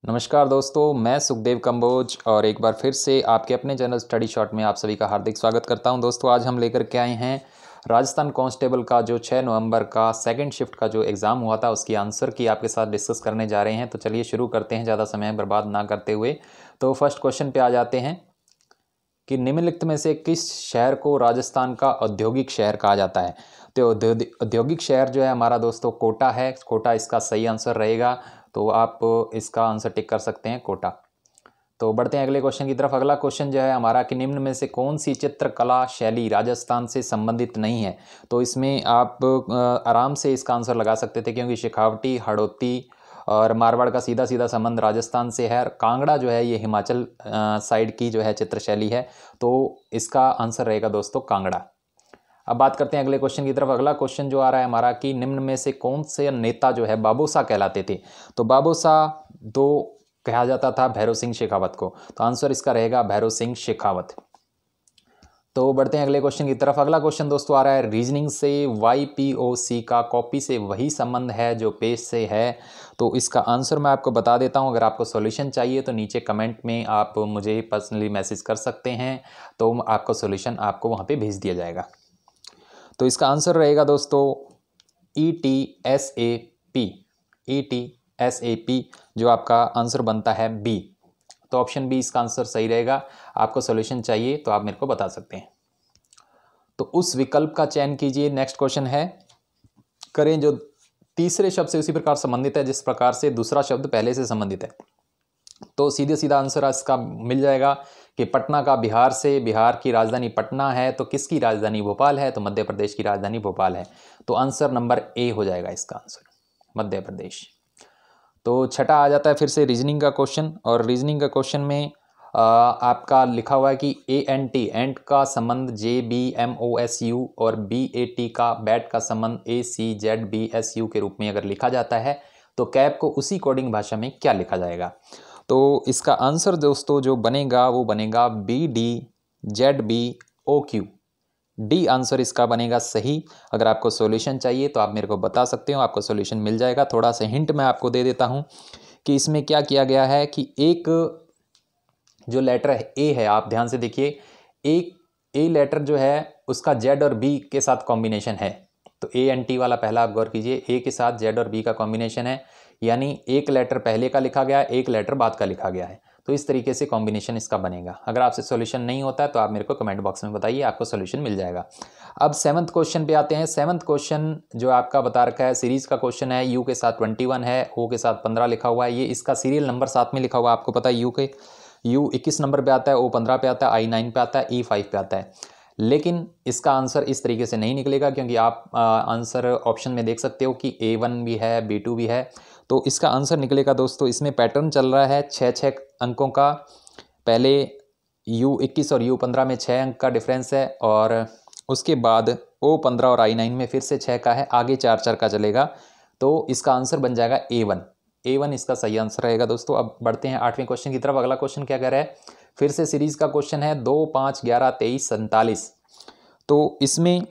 नमस्कार दोस्तों, मैं सुखदेव कंबोज और एक बार फिर से आपके अपने चैनल स्टडी शॉट में आप सभी का हार्दिक स्वागत करता हूं। दोस्तों, आज हम लेकर के आए हैं राजस्थान कांस्टेबल का जो 6 नवंबर का सेकंड शिफ्ट का जो एग्ज़ाम हुआ था उसकी आंसर की आपके साथ डिस्कस करने जा रहे हैं। तो चलिए शुरू करते हैं ज़्यादा समय बर्बाद ना करते हुए। तो फर्स्ट क्वेश्चन पे आ जाते हैं कि निम्नलिखित में से किस शहर को राजस्थान का औद्योगिक शहर कहा जाता है। तो औद्योगिक शहर जो है हमारा दोस्तों कोटा है। कोटा इसका सही आंसर रहेगा, तो आप इसका आंसर टिक कर सकते हैं कोटा। तो बढ़ते हैं अगले क्वेश्चन की तरफ। अगला क्वेश्चन जो है हमारा कि निम्न में से कौन सी चित्रकला शैली राजस्थान से संबंधित नहीं है। तो इसमें आप आराम से इसका आंसर लगा सकते थे, क्योंकि शेखावटी, हड़ौती और मारवाड़ का सीधा सीधा संबंध राजस्थान से है। कांगड़ा जो है ये हिमाचल साइड की जो है चित्र शैली है, तो इसका आंसर रहेगा दोस्तों कांगड़ा। अब बात करते हैं अगले क्वेश्चन की तरफ। अगला क्वेश्चन जो आ रहा है हमारा कि निम्न में से कौन से नेता जो है बाबूसा कहलाते थे। तो बाबूसा दो कहा जाता था भैरव सिंह शेखावत को, तो आंसर इसका रहेगा भैरव सिंह शेखावत। तो बढ़ते हैं अगले क्वेश्चन की तरफ। अगला क्वेश्चन दोस्तों आ रहा है रीजनिंग से YPOC का कॉपी से वही संबंध है जो पेज से है। तो इसका आंसर मैं आपको बता देता हूं। अगर आपको सॉल्यूशन चाहिए तो नीचे कमेंट में आप मुझे पर्सनली मैसेज कर सकते हैं, तो आपका सॉल्यूशन आपको वहां पे भेज दिया जाएगा। तो इसका आंसर रहेगा दोस्तों ETSAP। ETSAP जो आपका आंसर बनता है बी। तो ऑप्शन बी इसका आंसर सही रहेगा। आपको सॉल्यूशन चाहिए तो आप मेरे को बता सकते हैं, तो उस विकल्प का चयन कीजिए। नेक्स्ट क्वेश्चन है करें जो तीसरे शब्द से उसी प्रकार संबंधित है जिस प्रकार से दूसरा शब्द पहले से संबंधित है। तो सीधे सीधा आंसर इसका मिल जाएगा कि पटना का बिहार से, बिहार की राजधानी पटना है, तो किसकी राजधानी भोपाल है, तो मध्य प्रदेश की राजधानी भोपाल है। तो आंसर नंबर ए हो जाएगा इसका आंसर, मध्य प्रदेश। तो छठा आ जाता है फिर से रीजनिंग का क्वेश्चन, और रीजनिंग का क्वेश्चन में आपका लिखा हुआ है कि ANT एंट का संबंध JBMOSU और BAT का बैट का संबंध ACZBSU के रूप में अगर लिखा जाता है तो कैप को उसी कोडिंग भाषा में क्या लिखा जाएगा। तो इसका आंसर दोस्तों जो बनेगा वो बनेगा BDZBOQ। डी आंसर इसका बनेगा सही। अगर आपको सॉल्यूशन चाहिए तो आप मेरे को बता सकते हो, आपको सॉल्यूशन मिल जाएगा। थोड़ा सा हिंट मैं आपको दे देता हूं कि इसमें क्या किया गया है कि एक जो लेटर है ए है, आप ध्यान से देखिए, एक ए लेटर जो है उसका जेड और बी के साथ कॉम्बिनेशन है। तो ANT वाला पहला आप गौर कीजिए, ए के साथ जेड और बी का कॉम्बिनेशन है, यानी एक लेटर पहले का लिखा गया है, एक लेटर बाद का लिखा गया है। तो इस तरीके से कॉम्बिनेशन इसका बनेगा। अगर आपसे सॉल्यूशन नहीं होता है तो आप मेरे को कमेंट बॉक्स में बताइए, आपको सॉल्यूशन मिल जाएगा। अब 7th क्वेश्चन पे आते हैं। 7th क्वेश्चन जो आपका बता रखा है सीरीज का क्वेश्चन है। यू के साथ 21 है, ओ के साथ 15 लिखा हुआ है। ये इसका सीरियल नंबर साथ में लिखा हुआ है, आपको पता है यू 21 नंबर पे आता है, ओ 15 पे आता है, I 9 पे आता है, E 5 पे आता है। लेकिन इसका आंसर इस तरीके से नहीं निकलेगा, क्योंकि आप आंसर ऑप्शन में देख सकते हो कि A1 भी है, B2 भी है। तो इसका आंसर निकलेगा दोस्तों, इसमें पैटर्न चल रहा है 6 अंकों का। पहले U21 और U15 में 6 अंक का डिफरेंस है, और उसके बाद O15 और I9 में फिर से 6 का है, आगे 4 का चलेगा। तो इसका आंसर बन जाएगा A1 इसका सही आंसर रहेगा दोस्तों। अब बढ़ते हैं 8वें क्वेश्चन की तरफ। अगला क्वेश्चन क्या कह रहा है, फिर से सीरीज का क्वेश्चन है 2, 5, 11, 23, 47। तो इसमें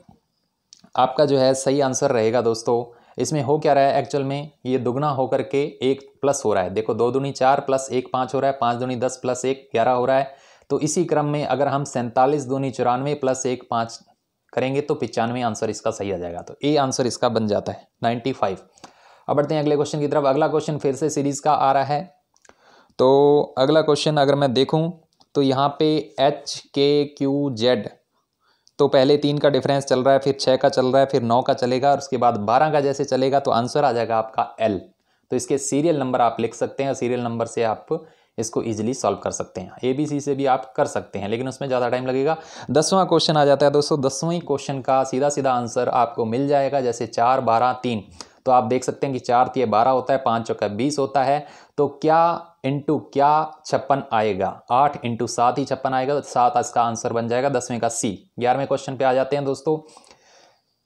आपका जो है सही आंसर रहेगा दोस्तों, इसमें हो क्या रहा है एक्चुअल में, ये दुगना होकर के 1 प्लस हो रहा है। देखो 2 दूनी 4 प्लस 1 5 हो रहा है, 5 दूनी 10 प्लस 1 11 हो रहा है। तो इसी क्रम में अगर हम 47 दूनी 94 प्लस 1 5 करेंगे तो 95 आंसर इसका सही आ जाएगा। तो ए आंसर इसका बन जाता है 95। अब बढ़ते हैं अगले क्वेश्चन की तरफ। अगला क्वेश्चन फिर से सीरीज का आ रहा है। तो अगला क्वेश्चन अगर मैं देखूं तो यहाँ पे HKQZ, तो पहले 3 का डिफरेंस चल रहा है, फिर 6 का चल रहा है, फिर 9 का चलेगा, और उसके बाद 12 का जैसे चलेगा तो आंसर आ जाएगा आपका L। तो इसके सीरियल नंबर आप लिख सकते हैं, सीरियल नंबर से आप इसको इजीली सॉल्व कर सकते हैं। ABC से भी आप कर सकते हैं, लेकिन उसमें ज़्यादा टाइम लगेगा। 10वां क्वेश्चन आ जाता है दोस्तों। 10वें क्वेश्चन का सीधा सीधा आंसर आपको मिल जाएगा, जैसे 4, 12, 3। तो आप देख सकते हैं कि 4 तिये 12 होता है, 5 चौका 20 होता है। तो क्या इंटू क्या 56 आएगा, 8 इंटू 7 ही 56 आएगा, तो 7 इसका आंसर बन जाएगा 10वें का C। 11वें क्वेश्चन पे आ जाते हैं दोस्तों।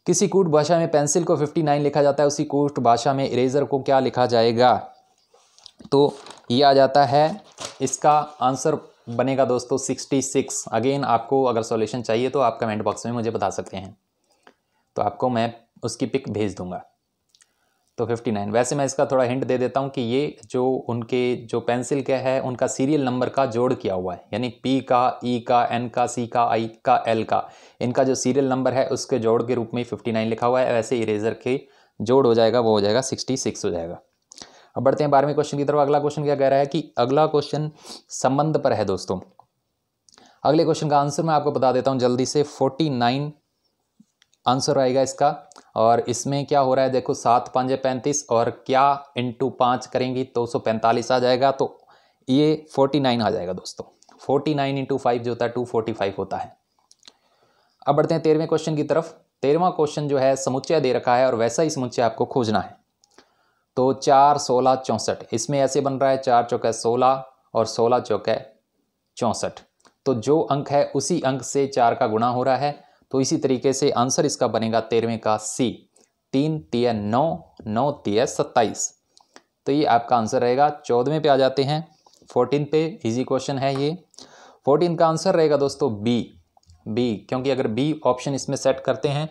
किसी कूट भाषा में पेंसिल को 59 लिखा जाता है, उसी कूट भाषा में इरेजर को क्या लिखा जाएगा। तो ये आ जाता है, इसका आंसर बनेगा दोस्तों 66। अगेन आपको अगर सॉल्यूशन चाहिए तो आप कमेंट बॉक्स में मुझे बता सकते हैं, तो आपको मैं उसकी पिक भेज दूंगा। तो 59। वैसे मैं इसका थोड़ा हिंट दे देता हूँ कि ये जो उनके जो पेंसिल के है उनका सीरियल नंबर का जोड़ किया हुआ है, यानी P का, E का, N का, C का, I का, L का, इनका जो सीरियल नंबर है उसके जोड़ के रूप में 59 लिखा हुआ है। वैसे इरेजर के जोड़ हो जाएगा, वो हो जाएगा 66 हो जाएगा। अब बढ़ते हैं 12वें क्वेश्चन की तरफ। अगला क्वेश्चन क्या कह रहा है कि अगला क्वेश्चन संबंध पर है दोस्तों। अगले क्वेश्चन का आंसर मैं आपको बता देता हूँ जल्दी से। 49 आंसर आएगा इसका। और इसमें क्या हो रहा है देखो, 7 5 35 और क्या इंटू 5 करेंगे तो 145 आ जाएगा, तो ये 49 आ जाएगा दोस्तों। 49 इंटू 5 जो होता है 245 होता है। अब बढ़ते हैं 13वें क्वेश्चन की तरफ। 13वां क्वेश्चन जो है समुच्चय दे रखा है और वैसा ही समुच्चय आपको खोजना है। तो 4 16 64, इसमें ऐसे बन रहा है 4 चौके 16 और 16 चौके 64। तो जो अंक है उसी अंक से 4 का गुणा हो रहा है। तो इसी तरीके से आंसर इसका बनेगा 13वें का सी। 3 तिया 9, 9 तिया 27। तो ये आपका आंसर रहेगा। 14वें पे आ जाते हैं, 14 पे। इजी क्वेश्चन है ये। 14 का आंसर रहेगा दोस्तों बी। क्योंकि अगर बी ऑप्शन इसमें सेट करते हैं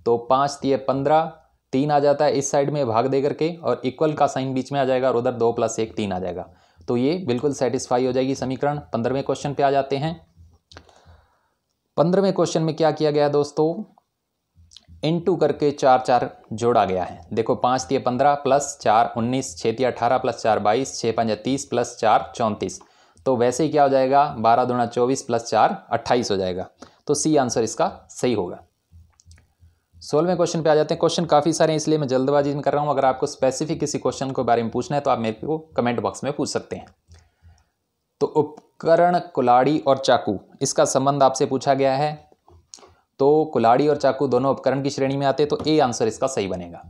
तो 5 तिया 15, 3 आ जाता है इस साइड में भाग दे करके, और इक्वल का साइन बीच में आ जाएगा और उधर 2 + 1 3 आ जाएगा। तो ये बिल्कुल सेटिस्फाई हो जाएगी समीकरण। 15वें क्वेश्चन पे आ जाते हैं। 15वें क्वेश्चन में क्या किया गया दोस्तों, इनटू करके 4 4 जोड़ा गया है। देखो 5 तिया 15 + 4 19, 6 तिया 18 + 4 22, 6 5 30 + 4 34। तो वैसे ही क्या हो जाएगा, 12 दूना 24 + 4 28 हो जाएगा। तो सी आंसर इसका सही होगा। 16वें क्वेश्चन पे आ जाते हैं। क्वेश्चन काफ़ी सारे हैं इसलिए मैं जल्दबाजी में कर रहा हूँ। अगर आपको स्पेसिफिक किसी क्वेश्चन के बारे में पूछना है तो आप मेरे को कमेंट बॉक्स में पूछ सकते हैं। तो उपकरण कुल्हाड़ी और चाकू, इसका संबंध आपसे पूछा गया है। तो कुल्हाड़ी और चाकू दोनों उपकरण की श्रेणी में आते हैं, तो ए आंसर इसका सही बनेगा।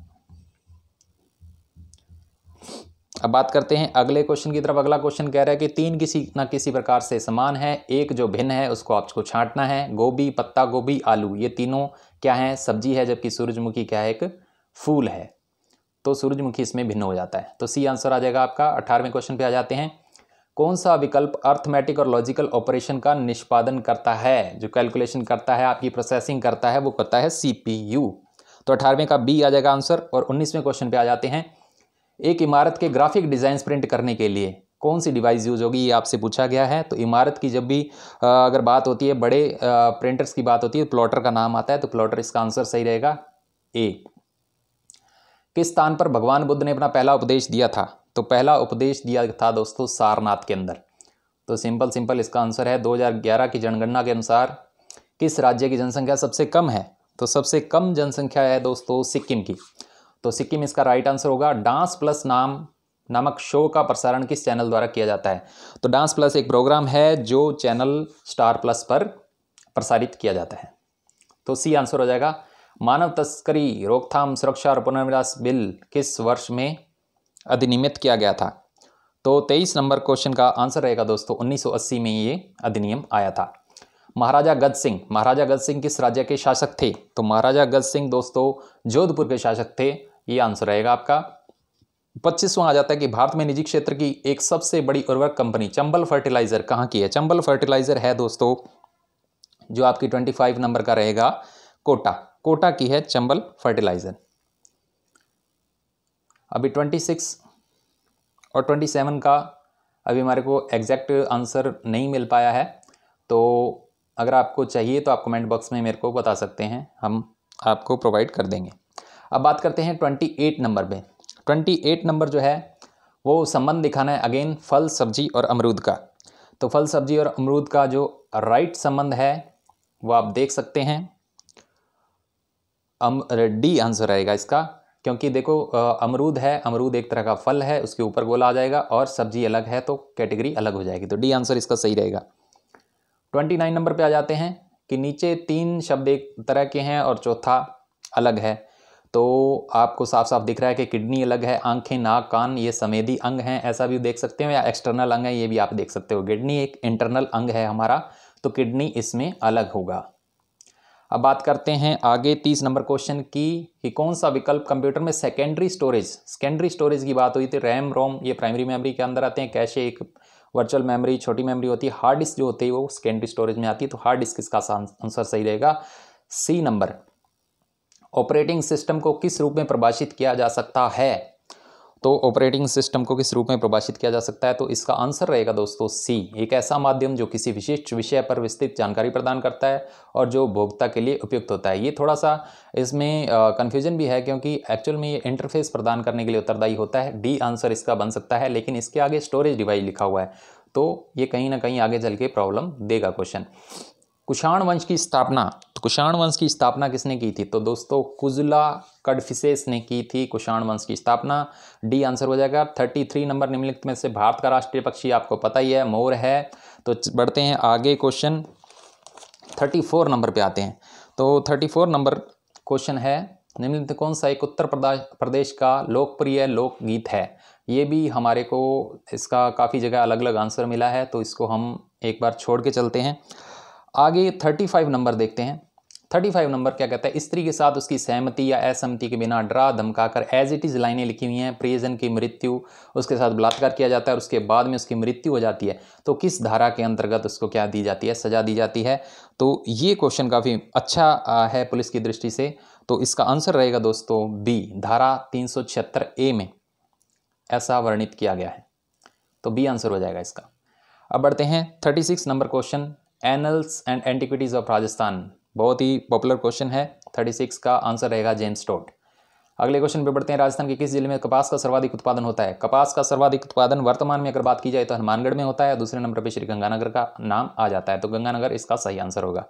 अब बात करते हैं अगले क्वेश्चन की तरफ। अगला क्वेश्चन कह रहा है कि 3 किसी न किसी प्रकार से समान है, एक जो भिन्न है उसको आपको छांटना है। गोभी, पत्ता गोभी, आलू, ये तीनों क्या है, सब्जी है, जबकि सूरजमुखी क्या है, एक फूल है। तो सूरजमुखी इसमें भिन्न हो जाता है। तो सी आंसर आ जाएगा आपका। 18वें क्वेश्चन पे आ जाते हैं। कौन सा विकल्प अर्थमेटिक और लॉजिकल ऑपरेशन का निष्पादन करता है, जो कैलकुलेशन करता है, आपकी प्रोसेसिंग करता है, वो करता है CPU। तो 18वें का बी आ जाएगा आंसर। और 19वें क्वेश्चन पे आ जाते हैं। एक इमारत के ग्राफिक डिज़ाइन प्रिंट करने के लिए कौन सी डिवाइस यूज होगी, ये आपसे पूछा गया है। तो इमारत की जब भी अगर बात होती है, बड़े प्रिंटर्स की बात होती है, प्लॉटर का नाम आता है। तो प्लॉटर इसका आंसर सही रहेगा, ए। किस स्थान पर भगवान बुद्ध ने अपना पहला उपदेश दिया था? तो पहला उपदेश दिया था दोस्तों सारनाथ के अंदर। तो सिंपल इसका आंसर है 2011 की जनगणना के अनुसार किस राज्य की जनसंख्या सबसे कम है? तो सबसे कम जनसंख्या है दोस्तों सिक्किम की। तो सिक्किम इसका राइट आंसर होगा। डांस प्लस नामक शो का प्रसारण किस चैनल द्वारा किया जाता है? तो डांस प्लस एक प्रोग्राम है जो चैनल स्टार प्लस पर प्रसारित किया जाता है। तो सी आंसर हो जाएगा। मानव तस्करी रोकथाम सुरक्षा और पुनर्विकास बिल किस वर्ष में अधिनियमित किया गया था? तो 23 नंबर क्वेश्चन का आंसर रहेगा दोस्तों 1980 में ये अधिनियम आया था। महाराजा गज सिंह किस राज्य के शासक थे? तो महाराजा गज सिंह दोस्तों जोधपुर के शासक थे। ये आंसर रहेगा आपका। 25वां आ जाता है कि भारत में निजी क्षेत्र की एक सबसे बड़ी उर्वरक कंपनी चंबल फर्टिलाइजर कहाँ की है? चंबल फर्टिलाइजर है दोस्तों जो आपकी 25 नंबर का रहेगा कोटा की है चंबल फर्टिलाइजर। अभी 26 और 27 का अभी हमारे को एग्जैक्ट आंसर नहीं मिल पाया है। तो अगर आपको चाहिए तो आप कमेंट बॉक्स में मेरे को बता सकते हैं, हम आपको प्रोवाइड कर देंगे। अब बात करते हैं 28 नंबर पे। 28 नंबर जो है वो संबंध दिखाना है अगेन फल सब्जी और अमरूद का। तो फल सब्जी और अमरूद का जो राइट संबंध है वो आप देख सकते हैं, डी आंसर आएगा इसका। क्योंकि देखो अमरूद है, अमरूद एक तरह का फल है, उसके ऊपर गोला आ जाएगा, और सब्जी अलग है तो कैटेगरी अलग हो जाएगी। तो डी आंसर इसका सही रहेगा। 29 नंबर पे आ जाते हैं कि नीचे 3 शब्द एक तरह के हैं और चौथा अलग है। तो आपको साफ साफ दिख रहा है कि किडनी अलग है, आंखें नाक कान ये संवेदी अंग हैं, ऐसा भी देख सकते हो, या एक्सटर्नल अंग है ये भी आप देख सकते हो। किडनी एक इंटरनल अंग है हमारा, तो किडनी इसमें अलग होगा। अब बात करते हैं आगे 30 नंबर क्वेश्चन की कि कौन सा विकल्प कंप्यूटर में सेकेंडरी स्टोरेज की बात हुई थी। रैम रोम ये प्राइमरी मेमोरी के अंदर आते हैं, कैशे एक वर्चुअल मेमोरी छोटी मेमोरी होती है, हार्ड डिस्क जो होती है वो सेकेंडरी स्टोरेज में आती है। तो हार्ड डिस्क इसका आंसर सही रहेगा, सी नंबर। ऑपरेटिंग सिस्टम को किस रूप में परिभाषित किया जा सकता है? तो ऑपरेटिंग सिस्टम को किस रूप में परिभाषित किया जा सकता है? तो इसका आंसर रहेगा दोस्तों सी, एक ऐसा माध्यम जो किसी विशिष्ट विषय पर विस्तृत जानकारी प्रदान करता है और जो उपभोक्ता के लिए उपयुक्त होता है। ये थोड़ा सा इसमें कन्फ्यूजन भी है, क्योंकि एक्चुअल में ये इंटरफेस प्रदान करने के लिए उत्तरदायी होता है। डी आंसर इसका बन सकता है, लेकिन इसके आगे स्टोरेज डिवाइस लिखा हुआ है, तो ये कहीं ना कहीं आगे चल के प्रॉब्लम देगा क्वेश्चन। कुषाण वंश की स्थापना, तो कुषाण वंश की स्थापना किसने की थी? तो दोस्तों कुजला कड़फिसेस ने की थी कुषाण वंश की स्थापना। डी आंसर हो जाएगा। 33 नंबर, निम्नलिखित में से भारत का राष्ट्रीय पक्षी आपको पता ही है, मोर है। तो बढ़ते हैं आगे, क्वेश्चन 34 नंबर पे आते हैं। तो 34 नंबर क्वेश्चन है, निम्नलिखित कौन सा एक उत्तर प्रदेश का लोकप्रिय लोकगीत है? ये भी हमारे को इसका काफ़ी जगह अलग अलग आंसर मिला है, तो इसको हम एक बार छोड़ के चलते हैं। आगे 35 नंबर देखते हैं। 35 नंबर क्या कहता है? स्त्री के साथ उसकी सहमति या असहमति के बिना डरा धमकाकर एज इट इज़ लाइनें लिखी हुई हैं। प्रियजन की मृत्यु, उसके साथ बलात्कार किया जाता है और उसके बाद में उसकी मृत्यु हो जाती है, तो किस धारा के अंतर्गत उसको क्या दी जाती है? सजा दी जाती है। तो ये क्वेश्चन काफ़ी अच्छा है पुलिस की दृष्टि से, तो इसका आंसर रहेगा दोस्तों बी, धारा 376A में ऐसा वर्णित किया गया है, तो बी आंसर हो जाएगा इसका। अब बढ़ते हैं 36 number question, annuls and antiquities of Rajasthan, बहुत ही पॉपुलर क्वेश्चन है। 36 का आंसर रहेगा जेम्स टोड। अगले क्वेश्चन पे बढ़ते हैं, राजस्थान के किस जिले में कपास का सर्वाधिक उत्पादन होता है? कपास का सर्वाधिक उत्पादन वर्तमान में अगर बात की जाए तो हनुमानगढ़ में होता है। दूसरे नंबर पर श्री गंगानगर का नाम आ जाता है, तो गंगानगर इसका सही आंसर होगा।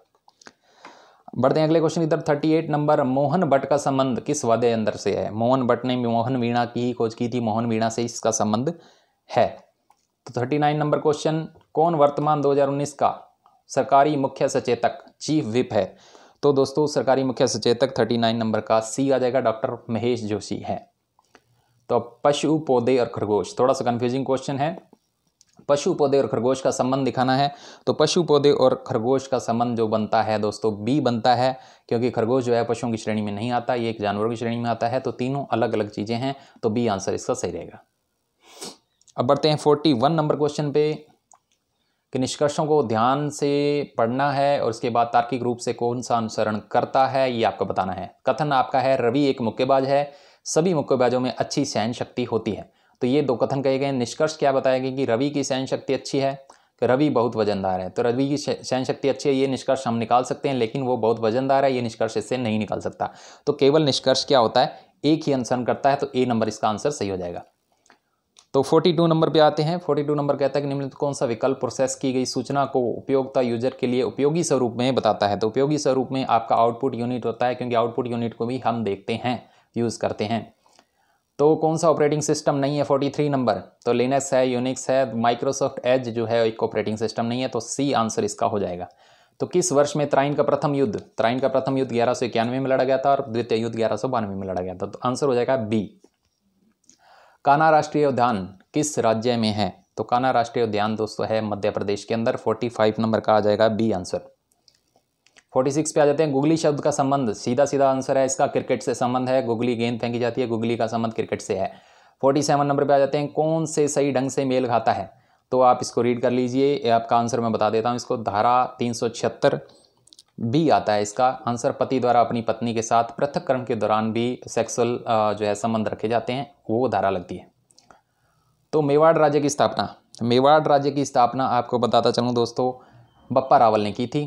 बढ़ते हैं अगले क्वेश्चन इधर 38 नंबर, मोहन भट्ट का संबंध किस वाद्य यंत्र से है? मोहन भट्ट ने मोहन वीणा की ही खोज की थी, मोहन वीणा से इसका संबंध है। तो 39 नंबर क्वेश्चन, कौन वर्तमान 2019 का सरकारी मुख्य सचेतक चीफ विप है? तो दोस्तों सरकारी मुख्य सचेतक 39 नंबर का सी आ जाएगा, डॉक्टर महेश जोशी है। तो पशु, पौधे और खरगोश, थोड़ा सा कंफ्यूजिंग क्वेश्चन है। पशु, पौधे और खरगोश का संबंध दिखाना है, तो पशु, पौधे और खरगोश का संबंध जो बनता है दोस्तों बी बनता है, क्योंकि खरगोश जो है पशुओं की श्रेणी में नहीं आता, ये एक जानवरों की श्रेणी में आता है। तो तीनों अलग अलग चीज़ें हैं, तो बी आंसर इसका सही रहेगा। अब बढ़ते हैं 41 नंबर क्वेश्चन पे, कि निष्कर्षों को ध्यान से पढ़ना है और उसके बाद तार्किक रूप से कौन सा अनुसरण करता है, ये आपको बताना है। कथन आपका है, रवि एक मुक्केबाज है, सभी मुक्केबाजों में अच्छी सहन शक्ति होती है। तो ये दो कथन कहे गए। निष्कर्ष क्या बताएगा कि रवि की सहन शक्ति अच्छी है, कि रवि बहुत वजनदार है, तो रवि की सहन शक्ति अच्छी है, ये निष्कर्ष हम निकाल सकते हैं, लेकिन वो बहुत वजनदार है, ये निष्कर्ष इससे नहीं निकाल सकता। तो केवल निष्कर्ष क्या होता है, एक ही अनुसरण करता है, तो ए नंबर इसका आंसर सही हो जाएगा। तो 42 नंबर पे आते हैं। 42 नंबर कहता है कि निम्नलिखित कौन सा विकल्प प्रोसेस की गई सूचना को उपयोक्ता यूजर के लिए उपयोगी स्वरूप में बताता है? तो उपयोगी स्वरूप में आपका आउटपुट यूनिट होता है, क्योंकि आउटपुट यूनिट को भी हम देखते हैं, यूज़ करते हैं। तो कौन सा ऑपरेटिंग सिस्टम नहीं है 43 नंबर? तो लिनक्स है, यूनिक्स है, माइक्रोसॉफ्ट एज जो है एक ऑपरेटिंग सिस्टम नहीं है, तो सी आंसर इसका हो जाएगा। तो किस वर्ष में त्राइन का प्रथम युद्ध 1191 में लड़ा गया था और द्वितीय युद्ध 1192 में लड़ा गया था, तो आंसर हो जाएगा बी। कान्हा राष्ट्रीय उद्यान किस राज्य में है? तो कान्हा राष्ट्रीय उद्यान दोस्तों है मध्य प्रदेश के अंदर। 45 नंबर का आ जाएगा बी आंसर। 46 पे आ जाते हैं, गुगली शब्द का संबंध, सीधा सीधा आंसर है इसका, क्रिकेट से संबंध है। गुगली गेंद फेंकी जाती है, गुगली का संबंध क्रिकेट से है। 47 नंबर पे आ जाते हैं, कौन से सही ढंग से मेल खाता है? तो आप इसको रीड कर लीजिए, आपका आंसर मैं बता देता हूँ इसको। धारा 376 बी आता है इसका आंसर। पति द्वारा अपनी पत्नी के साथ पृथक्करण के दौरान भी सेक्सुअल जो है संबंध रखे जाते हैं, वो धारा लगती है। तो मेवाड़ राज्य की स्थापना, मेवाड़ राज्य की स्थापना आपको बताता चलूँ दोस्तों, बप्पा रावल ने की थी।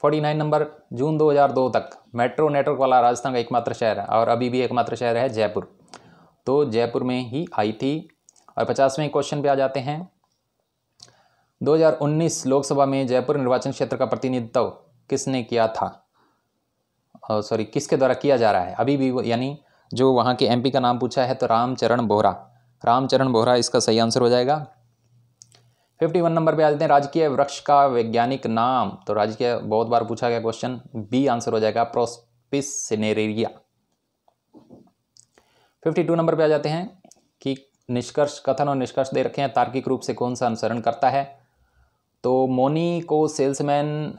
49 नंबर, जून 2002 तक मेट्रो नेटवर्क वाला राजस्थान का एकमात्र शहर है, और अभी भी एकमात्र शहर है जयपुर, तो जयपुर में ही आई थी। और 50वें क्वेश्चन पे आ जाते हैं, 2019 लोकसभा में जयपुर निर्वाचन क्षेत्र का प्रतिनिधित्व किसने किया था? किसके द्वारा किया जा रहा है अभी भी, यानी जो वहाँ के एमपी का नाम पूछा है, तो रामचरण बोहरा, रामचरण बोहरा इसका सही आंसर हो जाएगा। 51 नंबर पे आ जाते हैं, राजकीय वृक्ष का वैज्ञानिक नाम। तो राजकीय बहुत बार पूछा गया क्वेश्चन, बी आंसर हो जाएगा, प्रोस्पिस सिनेरेरिया। 52 नंबर पे आ जाते हैं कि निष्कर्ष, कथन और निष्कर्ष दे रखे हैं, तार्किक रूप से कौन सा अनुसरण करता है? तो मोनी को सेलमैन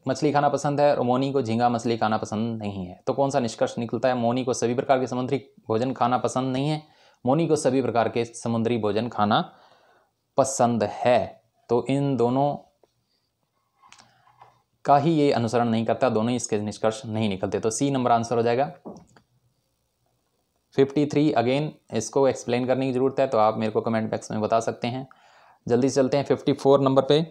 मछली खाना पसंद है और मोनी को झींगा मछली खाना पसंद नहीं है। तो कौन सा निष्कर्ष निकलता है? मोनी को सभी प्रकार के समुद्री भोजन खाना पसंद नहीं है, मोनी को सभी प्रकार के समुद्री भोजन खाना पसंद है। तो इन दोनों का ही ये अनुसरण नहीं करता, दोनों ही इसके निष्कर्ष नहीं निकलते। तो सी नंबर आंसर हो जाएगा। 53 अगेन इसको एक्सप्लेन करने की ज़रूरत है, तो आप मेरे को कमेंट बॉक्स में बता सकते हैं। जल्दी से चलते हैं 54 नंबर पे।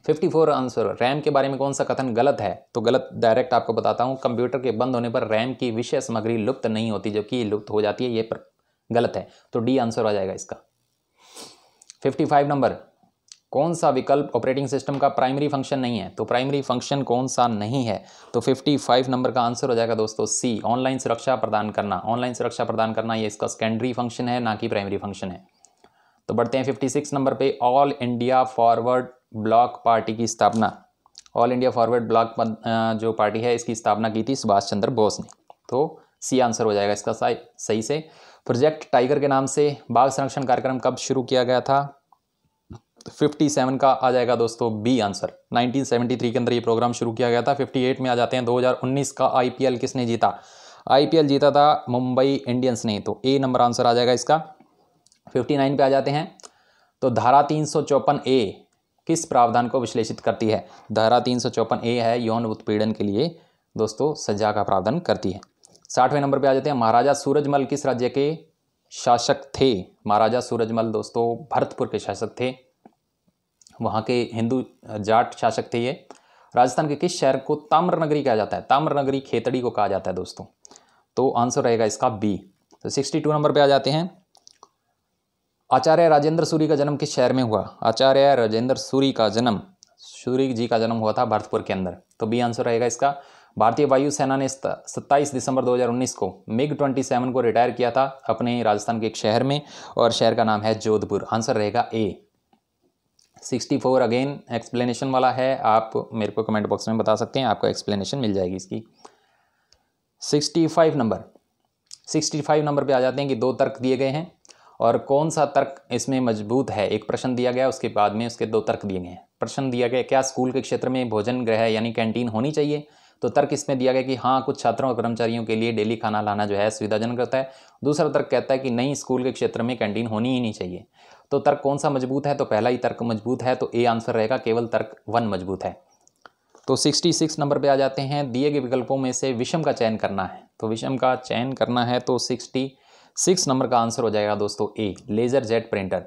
54 आंसर, रैम के बारे में कौन सा कथन गलत है? तो गलत डायरेक्ट आपको बताता हूँ। कंप्यूटर के बंद होने पर रैम की विषय सामग्री लुप्त नहीं होती, जबकि ये लुप्त हो जाती है, ये गलत है। तो डी आंसर आ जाएगा इसका। 55 नंबर, कौन सा विकल्प ऑपरेटिंग सिस्टम का प्राइमरी फंक्शन नहीं है? तो प्राइमरी फंक्शन कौन सा नहीं है? तो 55 नंबर का आंसर हो जाएगा दोस्तों सी, ऑनलाइन सुरक्षा प्रदान करना। ऑनलाइन सुरक्षा प्रदान करना ये इसका सेकेंडरी फंक्शन है, ना कि प्राइमरी फंक्शन है। तो बढ़ते हैं 56 नंबर पे। All India forward block party की स्थापना, ऑल इंडिया फॉरवर्ड ब्लॉक जो पार्टी है इसकी स्थापना की थी सुभाष चंद्र बोस ने। तो सी आंसर हो जाएगा इसका सही से। प्रोजेक्ट टाइगर के नाम से बाघ संरक्षण कार्यक्रम कब शुरू किया गया था? 57 का आ जाएगा दोस्तों बी आंसर। 1973 के अंदर ये प्रोग्राम शुरू किया गया था। 58 में आ जाते हैं 2019 का आईपीएल किसने जीता? आईपीएल जीता था मुंबई इंडियंस ने, तो ए नंबर आंसर आ जाएगा इसका। 59 पे आ जाते हैं। तो धारा 354 ए किस प्रावधान को विश्लेषित करती है? धारा 354 ए है यौन उत्पीड़न के लिए दोस्तों सजा का प्रावधान करती है। 60वें नंबर पे आ जाते हैं। महाराजा सूरजमल किस राज्य के शासक थे? महाराजा सूरजमल दोस्तों भरतपुर के शासक थे, वहाँ के हिंदू जाट शासक थे ये। राजस्थान के किस शहर को ताम्रनगरी कहा जाता है? ताम्रनगरी खेतड़ी को कहा जाता है दोस्तों। तो आंसर रहेगा इसका बी। तो 62 नंबर पे आ जाते हैं। आचार्य राजेंद्र सूरी का जन्म किस शहर में हुआ? आचार्य राजेंद्र सूरी जी का जन्म हुआ था भरतपुर के अंदर। तो बी आंसर रहेगा इसका। भारतीय वायुसेना ने 27 दिसंबर 2019 को MiG-27 को रिटायर किया था अपने राजस्थान के एक शहर में, और शहर का नाम है जोधपुर। आंसर रहेगा ए। 64 अगेन एक्सप्लेनेशन वाला है, आप मेरे को कमेंट बॉक्स में बता सकते हैं, आपको एक्सप्लेनेशन मिल जाएगी इसकी। 65 नंबर पे आ जाते हैं कि दो तर्क दिए गए हैं, और कौन सा तर्क इसमें मजबूत है? एक प्रश्न दिया गया, उसके बाद में उसके दो तर्क दिए गए हैं। प्रश्न दिया गया क्या स्कूल के क्षेत्र में भोजन गृह यानी कैंटीन होनी चाहिए? तो तर्क इसमें दिया गया कि हाँ, कुछ छात्रों और कर्मचारियों के लिए डेली खाना लाना जो है सुविधाजनक रहता है। दूसरा तर्क कहता है कि नहीं, स्कूल के क्षेत्र में कैंटीन होनी ही नहीं चाहिए। तो तर्क कौन सा मजबूत है? तो पहला ही तर्क मजबूत है, तो ए आंसर रहेगा, केवल तर्क 1 मजबूत है। तो 66 नंबर पे आ जाते हैं। दिए गए विकल्पों में से विषम का चयन करना है। तो विषम का चयन करना है, तो 66 नंबर का आंसर हो जाएगा दोस्तों ए, लेजर जेट प्रिंटर।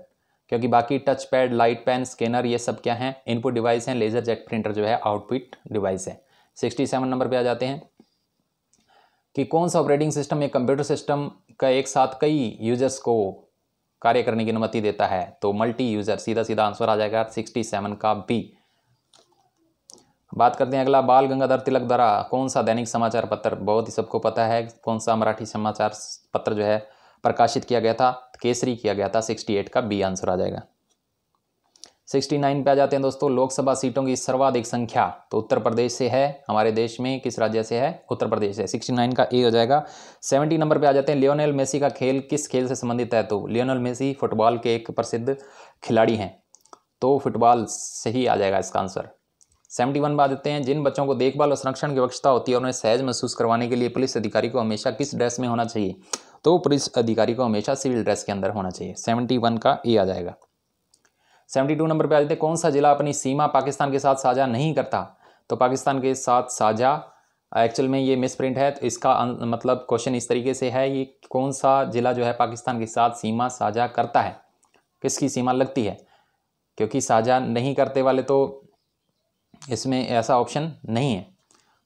क्योंकि बाकी touch pad, light pen, scanner ये सब क्या हैं? इनपुट डिवाइस हैं। लेजर जेट प्रिंटर जो है आउटपुट डिवाइस है। 67 नंबर पे आ जाते हैं कि कौन सा ऑपरेटिंग सिस्टम एक कंप्यूटर सिस्टम का एक साथ कई यूजर्स को कार्य करने की अनुमति देता है? तो मल्टी यूजर, सीधा सीधा आंसर आ जाएगा 67 का बी। बात करते हैं अगला, बाल गंगाधर तिलक द्वारा कौन सा दैनिक समाचार पत्र, बहुत ही सबको पता है कौन सा मराठी समाचार पत्र जो है प्रकाशित किया गया था? केसरी किया गया था। 68 का बी आंसर आ जाएगा। 69 पे आ जाते हैं दोस्तों। लोकसभा सीटों की सर्वाधिक संख्या, तो उत्तर प्रदेश से है। हमारे देश में किस राज्य से है? उत्तर प्रदेश से। 69 का ए हो जाएगा। 70 नंबर पे आ जाते हैं। लियोनेल मेसी का खेल किस खेल से संबंधित है? तो लियोनेल मेसी फुटबॉल के एक प्रसिद्ध खिलाड़ी हैं, तो फुटबॉल से ही आ जाएगा इसका आंसर। 71 बात देते हैं। जिन बच्चों को देखभाल और संरक्षण की आवश्यकता होती है और उन्हें सहज महसूस करवाने के लिए पुलिस अधिकारी को हमेशा किस ड्रेस में होना चाहिए? तो पुलिस अधिकारी को हमेशा सिविल ड्रेस के अंदर होना चाहिए। 71 का ए आ जाएगा। 72 नंबर पे आ जाते हैं। कौन सा जिला अपनी सीमा पाकिस्तान के साथ साझा नहीं करता? तो पाकिस्तान के साथ साझा, एक्चुअल में ये मिस प्रिंट है, तो इसका मतलब क्वेश्चन इस तरीके से है, ये कौन सा जिला जो है पाकिस्तान के साथ सीमा साझा करता है, किसकी सीमा लगती है? क्योंकि साझा नहीं करते वाले तो इसमें ऐसा ऑप्शन नहीं है,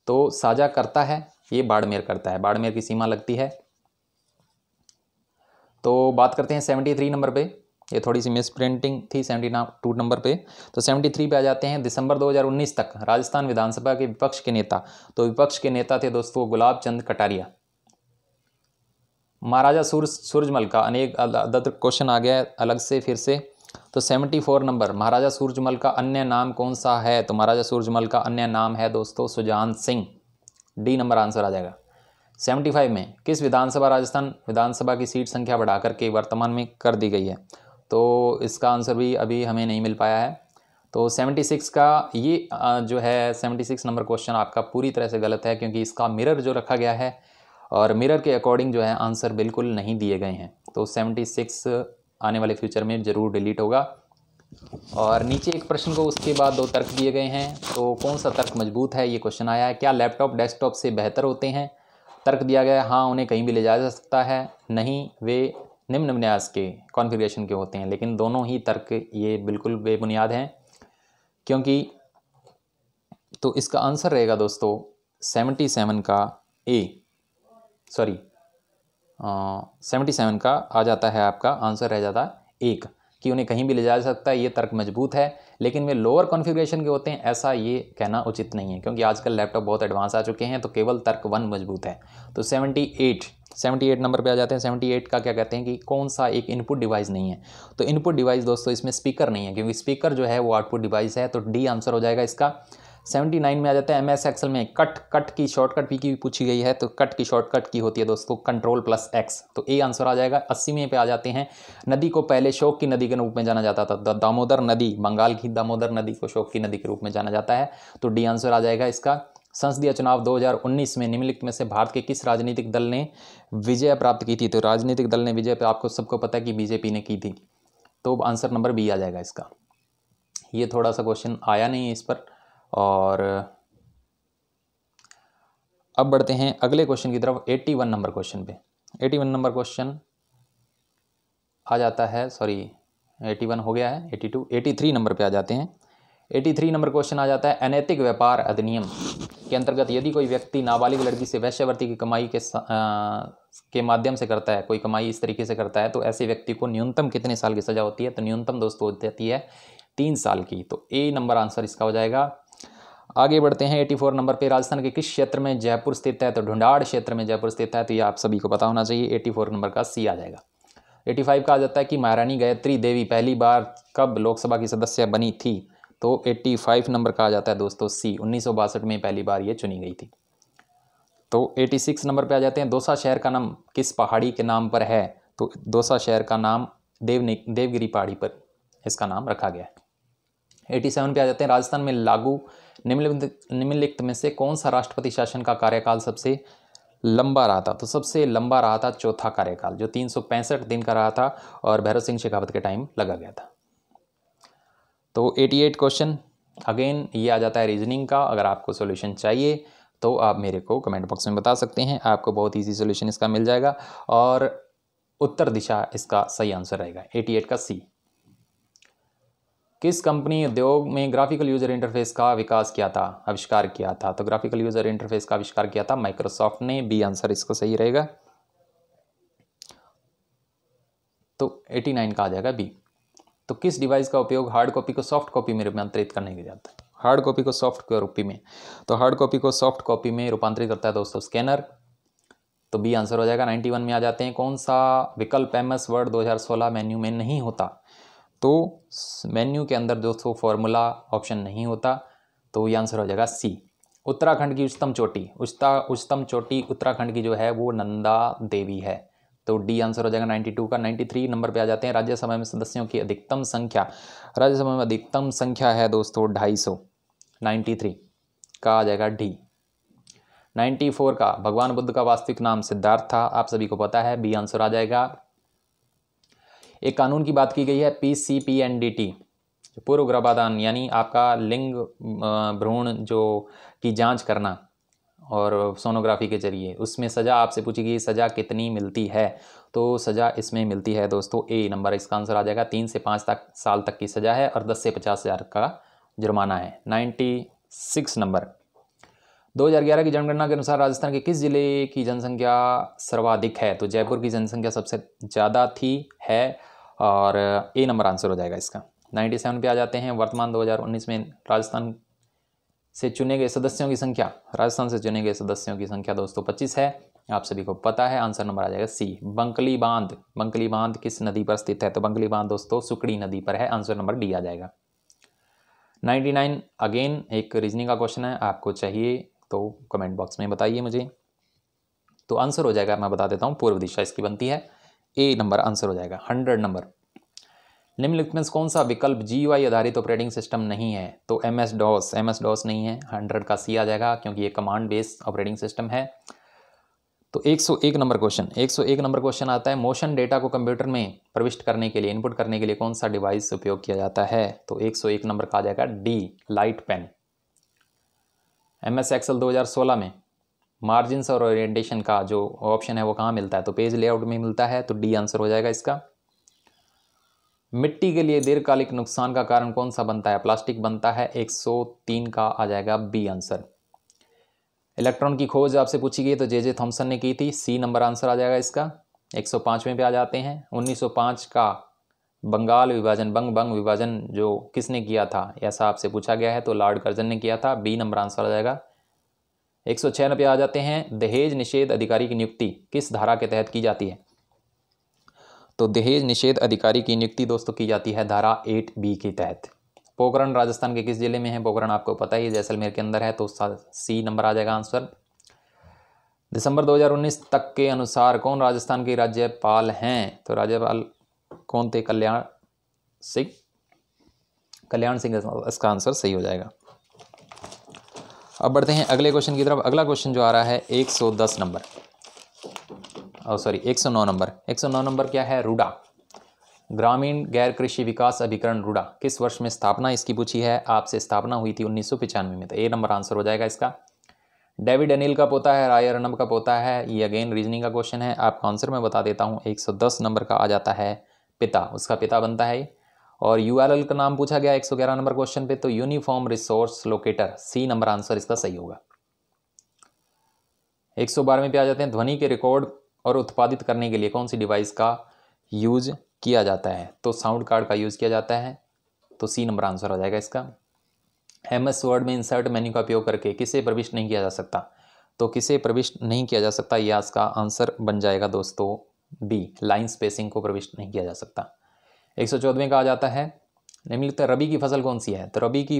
तो साझा करता है ये बाड़मेर करता है, बाड़मेर की सीमा लगती है। तो बात करते हैं 73 नंबर पे, ये थोड़ी सी मिस प्रिंटिंग थी 72 नंबर पे। तो 73 पे आ जाते हैं। दिसंबर 2019 तक राजस्थान विधानसभा के विपक्ष के नेता, तो विपक्ष के नेता थे दोस्तों गुलाब चंद कटारिया। महाराजा सूरजमल का अनेक क्वेश्चन आ गया है अलग से फिर से। तो 74 नंबर, महाराजा सूरजमल का अन्य नाम कौन सा है? तो महाराजा सूरजमल का अन्य नाम है दोस्तों Sujan Singh. D number answer आ जाएगा। 75 में किस विधानसभा राजस्थान विधानसभा की सीट संख्या बढ़ाकर के वर्तमान में कर दी गई है? तो इसका आंसर भी अभी हमें नहीं मिल पाया है। तो 76 का ये जो है 76 नंबर क्वेश्चन आपका पूरी तरह से गलत है, क्योंकि इसका मिरर जो रखा गया है और मिरर के अकॉर्डिंग जो है आंसर बिल्कुल नहीं दिए गए हैं। तो 76 आने वाले फ्यूचर में ज़रूर डिलीट होगा। और नीचे एक प्रश्न को उसके बाद 2 तर्क दिए गए हैं, तो कौन सा तर्क मजबूत है, ये क्वेश्चन आया है। क्या लैपटॉप डेस्कटॉप से बेहतर होते हैं? तर्क दिया गया है हाँ, उन्हें कहीं भी ले जाया जा सकता है, नहीं वे निम्न विन्यास के कॉन्फ़िगरेशन के होते हैं। लेकिन दोनों ही तर्क ये बिल्कुल बेबुनियाद हैं, क्योंकि तो इसका आंसर रहेगा दोस्तों 77 का ए, सॉरी 77 का आ जाता है, आपका आंसर रह जाता है 1, कि उन्हें कहीं भी ले जाया जा सकता है। ये तर्क मजबूत है, लेकिन वे लोअर कॉन्फ़िगरेशन के होते हैं, ऐसा ये कहना उचित नहीं है, क्योंकि आजकल लैपटॉप बहुत एडवांस आ चुके हैं। तो केवल तर्क 1 मजबूत है। तो 78 नंबर पे आ जाते हैं। 78 का क्या कहते हैं कि कौन सा एक इनपुट डिवाइस नहीं है? तो इनपुट डिवाइस दोस्तों इसमें स्पीकर नहीं है, क्योंकि स्पीकर जो है वो आउटपुट डिवाइस है। तो डी आंसर हो जाएगा इसका। 79 में आ जाता है MS एक्सेल में कट की शॉर्टकट की पूछी गई है, तो कट की शॉर्टकट की होती है दोस्तों Ctrl+X, तो ए आंसर आ जाएगा। 80 में पे आ जाते हैं, नदी को पहले शोक की नदी के रूप में जाना जाता था। दामोदर नदी, बंगाल की दामोदर नदी को शोक की नदी के रूप में जाना जाता है, तो डी आंसर आ जाएगा इसका। संसदीय चुनाव 2019 में निम्नलिखित में से भारत के किस राजनीतिक दल ने विजय प्राप्त की थी? तो राजनीतिक दल ने विजय आपको सबको पता है कि बीजेपी ने की थी, तो आंसर नंबर बी आ जाएगा इसका। ये थोड़ा सा क्वेश्चन आया नहीं है इस पर। और अब बढ़ते हैं अगले क्वेश्चन की तरफ, 81 नंबर क्वेश्चन पे। 81 नंबर क्वेश्चन आ जाता है, सॉरी 81 हो गया है, 82, 83 नंबर पे आ जाते हैं। 83 नंबर क्वेश्चन आ जाता है, अनैतिक व्यापार अधिनियम के अंतर्गत यदि कोई व्यक्ति नाबालिग लड़की से वैश्यावृत्ति की कमाई के माध्यम से करता है, कोई कमाई इस तरीके से करता है, तो ऐसे व्यक्ति को न्यूनतम कितने साल की सजा होती है? तो न्यूनतम दोस्तों होती है 3 साल की। तो ए नंबर आंसर इसका हो जाएगा। आगे बढ़ते हैं 84 नंबर पे, राजस्थान के किस क्षेत्र में जयपुर स्थित है? तो ढूंढाड़ क्षेत्र में जयपुर स्थित है, तो ये आप सभी को पता होना चाहिए। 84 नंबर का सी आ जाएगा। 85 का आ जाता है कि महारानी गायत्री देवी पहली बार कब लोकसभा की सदस्य बनी थी? तो 85 नंबर का आ जाता है दोस्तों सी, 1962 में पहली बार ये चुनी गई थी। तो 86 नंबर पे आ जाते हैं, दौसा शहर का नाम किस पहाड़ी के नाम पर है? तो दौसा शहर का नाम देवगिरी पहाड़ी पर इसका नाम रखा गया है। 87 पे आ जाते हैं, राजस्थान में लागू निम्नलिखित में से कौन सा राष्ट्रपति शासन का कार्यकाल सबसे लंबा रहा था? तो सबसे लंबा रहा था चौथा कार्यकाल, जो 365 दिन का रहा था, और भैरव सिंह शेखावत के टाइम लगा गया था। तो 88 क्वेश्चन अगेन ये आ जाता है रीजनिंग का। अगर आपको सॉल्यूशन चाहिए तो आप मेरे को कमेंट बॉक्स में बता सकते हैं, आपको बहुत ईजी सॉल्यूशन इसका मिल जाएगा। और उत्तर दिशा इसका सही आंसर रहेगा 88 का सी। किस कंपनी उद्योग में ग्राफिकल यूजर इंटरफेस का विकास किया था, आविष्कार किया था? तो ग्राफिकल यूजर इंटरफेस का आविष्कार किया था माइक्रोसॉफ्ट ने। बी आंसर इसको सही रहेगा। तो 89 का आ जाएगा बी। तो किस डिवाइस का उपयोग हार्ड कॉपी को सॉफ्ट कॉपी में रूपांतरित करने के लिए जाता है? हार्ड कॉपी को सॉफ्ट कॉपी में, तो हार्ड कॉपी को सॉफ्ट कॉपी में रूपांतरित करता है दोस्तों स्कैनर। तो बी आंसर हो जाएगा। 91 में आ जाते हैं, कौन सा विकल्प MS वर्ड 2016 मेन्यू में नहीं होता? तो मेन्यू के अंदर दोस्तों फॉर्मूला ऑप्शन नहीं होता, तो ये आंसर हो जाएगा सी। उत्तराखंड की उच्चतम चोटी उत्तराखंड की जो है वो नंदा देवी है, तो डी आंसर हो जाएगा 92 का। 93 नंबर पे आ जाते हैं, राज्यसभा में सदस्यों की अधिकतम संख्या, राज्यसभा में अधिकतम संख्या है दोस्तों 250। 93 का आ जाएगा डी। 94 का, भगवान बुद्ध का वास्तविक नाम सिद्धार्थ था, आप सभी को पता है, बी आंसर आ जाएगा। एक कानून की बात की गई है PCPNDT, पूर्व गर्भाधान यानी आपका लिंग भ्रूण जो की जांच करना और सोनोग्राफी के जरिए, उसमें सज़ा आपसे पूछी गई, सज़ा कितनी मिलती है? तो सज़ा इसमें मिलती है दोस्तों ए नंबर, इसका आंसर आ जाएगा 3 से 5 साल तक की सज़ा है और 10 से 50 हज़ार का जुर्माना है। 96 नंबर, 2011 की जनगणना के अनुसार राजस्थान के किस जिले की जनसंख्या सर्वाधिक है? तो जयपुर की जनसंख्या सबसे ज़्यादा थी है, और ए नंबर आंसर हो जाएगा इसका। 97 पे आ जाते हैं, वर्तमान 2019 में राजस्थान से चुने गए सदस्यों की संख्या, राजस्थान से चुने गए सदस्यों की संख्या दोस्तों 25 है, आप सभी को पता है, आंसर नंबर आ जाएगा सी। बंकली बांध किस नदी पर स्थित है? तो बंकली बांध दोस्तों सुकड़ी नदी पर है, आंसर नंबर डी आ जाएगा। 99 अगेन एक रीजनिंग का क्वेश्चन है, आपको चाहिए तो कमेंट बॉक्स में बताइए मुझे। तो आंसर हो जाएगा, मैं बता देता हूँ, पूर्व दिशा इसकी बनती है, ए नंबर आंसर हो जाएगा। 100 नंबर, निम्नलिखित में कौन सा विकल्प GUI आधारित ऑपरेटिंग सिस्टम नहीं है? तो MS DOS नहीं है, 100 का सी आ जाएगा, क्योंकि ये कमांड बेस्ड ऑपरेटिंग सिस्टम है। तो 101 नंबर क्वेश्चन, 101 नंबर क्वेश्चन आता है, मोशन डेटा को कंप्यूटर में प्रविष्ट करने के लिए, इनपुट करने के लिए कौन सा डिवाइस उपयोग किया जाता है? तो 101 नंबर का आ जाएगा D, light pen. MS excel 2016 में मार्जिन्स और ओरिएंटेशन का जो ऑप्शन है वो कहाँ मिलता है? तो पेज लेआउट में मिलता है, तो डी आंसर हो जाएगा इसका। मिट्टी के लिए दीर्घकालिक नुकसान का कारण कौन सा बनता है? प्लास्टिक बनता है, 103 का आ जाएगा बी आंसर। इलेक्ट्रॉन की खोज आपसे पूछी गई तो जे थॉमसन ने की थी, सी नंबर आंसर आ जाएगा इसका। 105वें पे आ जाते हैं, 1905 का बंगाल विभाजन, बंग विभाजन जो किसने किया था, ऐसा आपसे पूछा गया है, तो लॉर्ड कर्जन ने किया था, बी नंबर आंसर आ जाएगा। 106 पे आ जाते हैं, दहेज निषेध अधिकारी की नियुक्ति किस धारा के तहत की जाती है? तो दहेज निषेध अधिकारी की नियुक्ति दोस्तों की जाती है धारा 8B के तहत। पोखरण राजस्थान के किस जिले में है? पोखरण आपको पता ही है, जैसलमेर के अंदर है, तो सी नंबर आ जाएगा आंसर। दिसंबर 2019 तक के अनुसार कौन राजस्थान के राज्यपाल हैं? तो राज्यपाल कौन थे? कल्याण सिंह इसका आंसर सही हो जाएगा। अब बढ़ते हैं अगले क्वेश्चन की तरफ। अगला क्वेश्चन जो आ रहा है 110 नंबर, 109 नंबर। 109 नंबर क्या है? रूडा, ग्रामीण गैर कृषि विकास अभिकरण रूडा, किस वर्ष में स्थापना इसकी पूछी है आपसे? स्थापना हुई थी 1995 में, तो ए नंबर आंसर हो जाएगा इसका। डेविड अनिल का पोता है, राय अर्नब का पोता है, ये अगेन रीजनिंग का क्वेश्चन है, आपका आंसर मैं बता देता हूँ। 110 नंबर का आ जाता है पिता, उसका पिता बनता है। और URL का नाम पूछा गया 111 नंबर क्वेश्चन पे, तो uniform resource locator, C number answer इसका सही होगा। 112 पे आ जाते हैं, ध्वनि के रिकॉर्ड और उत्पादित करने के लिए कौन सी डिवाइस का यूज किया जाता है? तो साउंड कार्ड का यूज किया जाता है, तो सी नंबर आंसर हो जाएगा इसका। MS वर्ड में इंसर्ट मेन्यू का उपयोग करके किसे प्रविष्ट नहीं किया जा सकता? तो किसे प्रविष्ट नहीं किया जा सकता, यह इसका आंसर बन जाएगा दोस्तों बी, लाइन स्पेसिंग को प्रविष्ट नहीं किया जा सकता। 114वें का आ जाता है, निम्नलिखित रबी की फसल कौन सी है? तो रबी की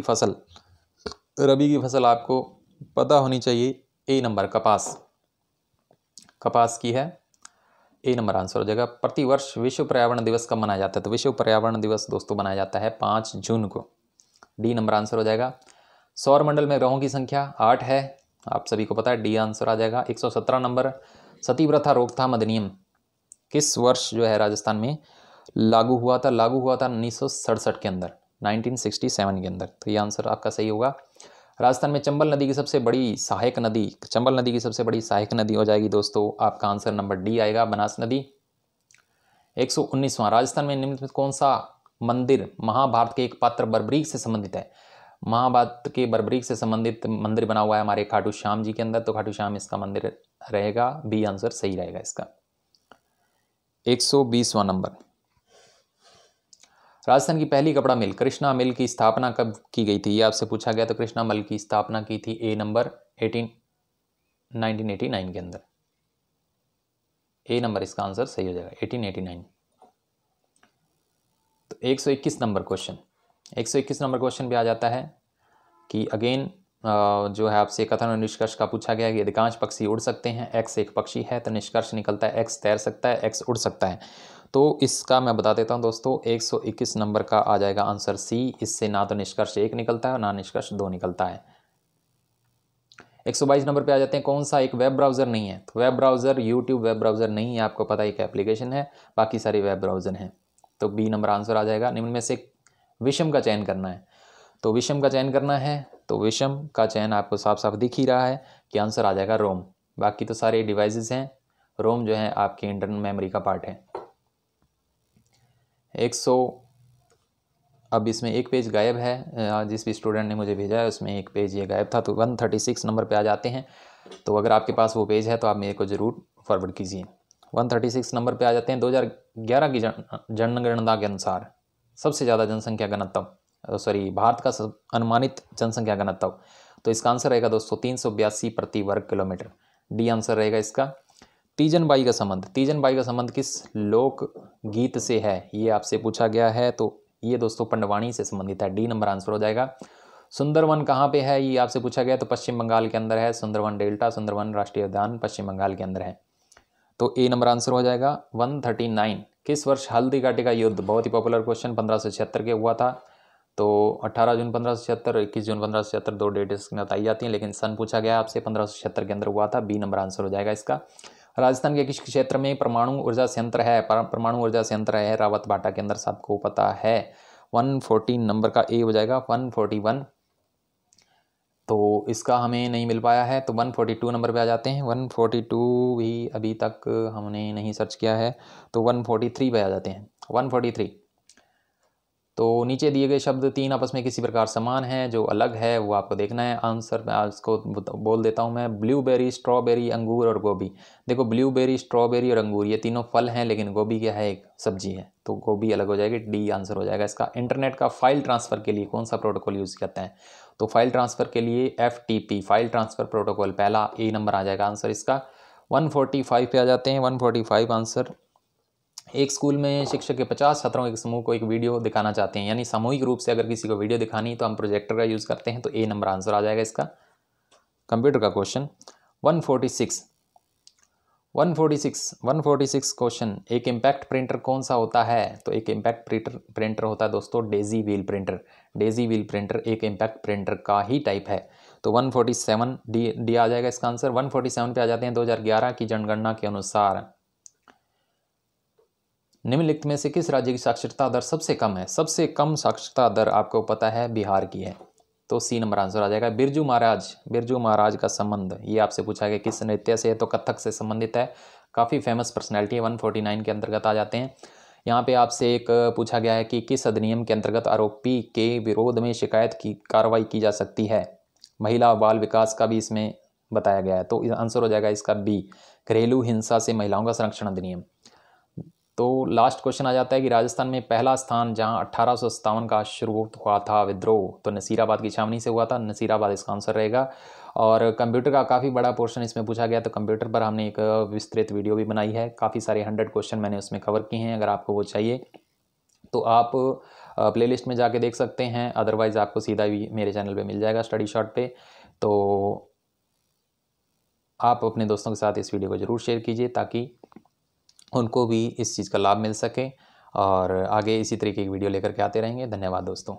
फसल आपको पता होनी चाहिए, ए नंबर कपास की है, ए नंबर आंसर हो जाएगा। प्रतिवर्ष विश्व पर्यावरण दिवस कब मनाया जाता है? तो विश्व पर्यावरण दिवस दोस्तों मनाया जाता है 5 जून को, डी नंबर आंसर हो जाएगा। सौर मंडल में ग्रहों की संख्या 8 है, आप सभी को पता है, डी आंसर आ जाएगा। 117 नंबर, सती प्रथा रोकथाम अधिनियम किस वर्ष जो है राजस्थान में लागू हुआ था? 1967 के अंदर, 1967 के अंदर, तो ये आंसर आपका सही होगा। राजस्थान में चंबल नदी की सबसे बड़ी सहायक नदी हो जाएगी दोस्तों, आपका आंसर नंबर डी आएगा, बनास नदी। 119वां, राजस्थान में निम्नलिखित कौन सा मंदिर महाभारत के एक पात्र बर्बरीक से संबंधित है? महाभारत के बर्बरीक से संबंधित मंदिर बना हुआ है हमारे खाटू श्याम जी के अंदर, तो खाटू श्याम इसका मंदिर रहेगा, बी आंसर सही रहेगा इसका। 120वां नंबर, राजस्थान की पहली कपड़ा मिल कृष्णा मिल की स्थापना कब की गई थी? ये आपसे पूछा गया, तो कृष्णा मिल की स्थापना की थी, ए नंबर 1989 के अंदर, ए नंबर इसका आंसर सही हो जाएगा, 1889। तो 121 नंबर क्वेश्चन, 121 नंबर क्वेश्चन भी आ जाता है कि अगेन जो है आपसे कथन और निष्कर्ष का पूछा गया कि अधिकांश पक्षी उड़ सकते हैं, एक्स एक पक्षी है, तो निष्कर्ष निकलता है एक्स तैर सकता है, एक्स उड़ सकता है। तो इसका मैं बता देता हूं दोस्तों, 121 नंबर का आ जाएगा आंसर सी, इससे ना तो निष्कर्ष 1 निकलता है ना निष्कर्ष 2 निकलता है। 122 नंबर पे आ जाते हैं, कौन सा एक वेब ब्राउज़र नहीं है? तो web browser YouTube web browser नहीं है, आपको पता है एक एप्लीकेशन है, बाकी सारी वेब ब्राउज़र हैं, तो बी नंबर आंसर आ जाएगा। निम्न में से विषम का चयन करना है, तो विषम का चयन करना है, तो विषम का चयन आपको साफ साफ दिख ही रहा है कि आंसर आ जाएगा रोम, बाकी तो सारे डिवाइसेस हैं, रोम जो है आपके इंटरनल मेमोरी का पार्ट है। 100, अब इसमें एक पेज गायब है, जिस भी स्टूडेंट ने मुझे भेजा है उसमें एक पेज ये गायब था, तो 136 नंबर पे आ जाते हैं। तो अगर आपके पास वो पेज है तो आप मेरे को ज़रूर फॉरवर्ड कीजिए। 136 नंबर पे आ जाते हैं, 2011 की जनगणना के अनुसार सबसे ज़्यादा जनसंख्या घनत्व, भारत का अनुमानित जनसंख्या घनत्व, तो इसका आंसर रहेगा दोस्तों 382 प्रति वर्ग किलोमीटर, डी आंसर रहेगा इसका। तीजन बाई का संबंध किस लोक गीत से है? ये आपसे पूछा गया है, तो ये दोस्तों पंडवानी से संबंधित है, डी नंबर आंसर हो जाएगा। सुंदरवन कहाँ पे है? ये आपसे पूछा गया, तो पश्चिम बंगाल के अंदर है, सुंदरवन डेल्टा, सुंदरवन राष्ट्रीय उद्यान पश्चिम बंगाल के अंदर है, तो ए नंबर आंसर हो जाएगा। 139, किस वर्ष हल्दी घाटी का युद्ध, बहुत ही पॉपुलर क्वेश्चन, 1576 के हुआ था, तो 18 जून 1576, 21 जून 1576 दो डेट इसमें बताई जाती हैं, लेकिन सन पूछा गया आपसे, 1576 के अंदर हुआ था, बी नंबर आंसर हो जाएगा इसका। राजस्थान के किस क्षेत्र में परमाणु ऊर्जा संयंत्र है? परमाणु ऊर्जा संयंत्र है रावत भाटा के अंदर, सबको पता है। 140 नंबर का ए हो जाएगा। 141 तो इसका हमें नहीं मिल पाया है, तो 142 नंबर पे आ जाते हैं। 142 भी अभी तक हमने नहीं सर्च किया है, तो 143 पे आ जाते हैं। 143 तो नीचे दिए गए शब्द तीन आपस में किसी प्रकार समान है, जो अलग है वो आपको देखना है। आंसर मैं इसको बोल देता हूँ मैं, ब्लूबेरी, स्ट्रॉबेरी, अंगूर और गोभी। देखो ब्लूबेरी, स्ट्रॉबेरी और अंगूर ये तीनों फल हैं, लेकिन गोभी क्या है? एक सब्जी है, तो गोभी अलग हो जाएगी। डी आंसर हो जाएगा इसका। इंटरनेट का फाइल ट्रांसफ़र के लिए कौन सा प्रोटोकॉल यूज़ करते हैं? तो फाइल ट्रांसफ़र के लिए FTP फाइल ट्रांसफ़र प्रोटोकॉल, पहला ए नंबर आ जाएगा आंसर इसका। 145 पे आ जाते हैं। 145 आंसर। एक स्कूल में शिक्षक के 50 छात्रों के समूह को एक वीडियो दिखाना चाहते हैं, यानी सामूहिक रूप से अगर किसी को वीडियो दिखानी तो हम प्रोजेक्टर का यूज़ करते हैं, तो ए नंबर आंसर आ जाएगा इसका। कंप्यूटर का क्वेश्चन 146 क्वेश्चन, एक इम्पैक्ट प्रिंटर कौन सा होता है? तो एक इम्पैक्ट प्रिंटर होता है दोस्तों Daisy wheel printer. Daisy wheel printer एक इम्पैक्ट प्रिंटर का ही टाइप है। तो 147 डी आ जाएगा इसका आंसर। 147 पे आ जाते हैं। 2011 की जनगणना के अनुसार निम्नलिखित में से किस राज्य की साक्षरता दर सबसे कम है? सबसे कम साक्षरता दर आपको पता है बिहार की है, तो सी नंबर आंसर आ जाएगा। बिरजू महाराज का संबंध ये आपसे पूछा गया किस नृत्य से है? तो कथक से संबंधित है। काफ़ी फेमस पर्सनैलिटी है। 149 के अंतर्गत आ जाते हैं। यहाँ पे आपसे एक पूछा गया है कि किस अधिनियम के अंतर्गत आरोपी के विरोध में शिकायत की कार्रवाई की जा सकती है? महिला बाल विकास का भी इसमें बताया गया है, तो आंसर हो जाएगा इसका बी, घरेलू हिंसा से महिलाओं का संरक्षण अधिनियम। तो लास्ट क्वेश्चन आ जाता है कि राजस्थान में पहला स्थान जहां 1857 का शुरू हुआ था विद्रोह, तो नसीराबाद की छावनी से हुआ था। नसीराबाद इसका आंसर रहेगा। और कंप्यूटर का काफ़ी बड़ा पोर्शन इसमें पूछा गया, तो कंप्यूटर पर हमने एक विस्तृत वीडियो भी बनाई है। काफ़ी सारे 100 क्वेश्चन मैंने उसमें कवर किए हैं। अगर आपको वो चाहिए तो आप प्लेलिस्ट में जाके देख सकते हैं, अदरवाइज़ आपको सीधा भी मेरे चैनल पर मिल जाएगा स्टडी शॉट पे। तो आप अपने दोस्तों के साथ इस वीडियो को ज़रूर शेयर कीजिए ताकि उनको भी इस चीज़ का लाभ मिल सके, और आगे इसी तरीके की वीडियो लेकर के आते रहेंगे। धन्यवाद दोस्तों।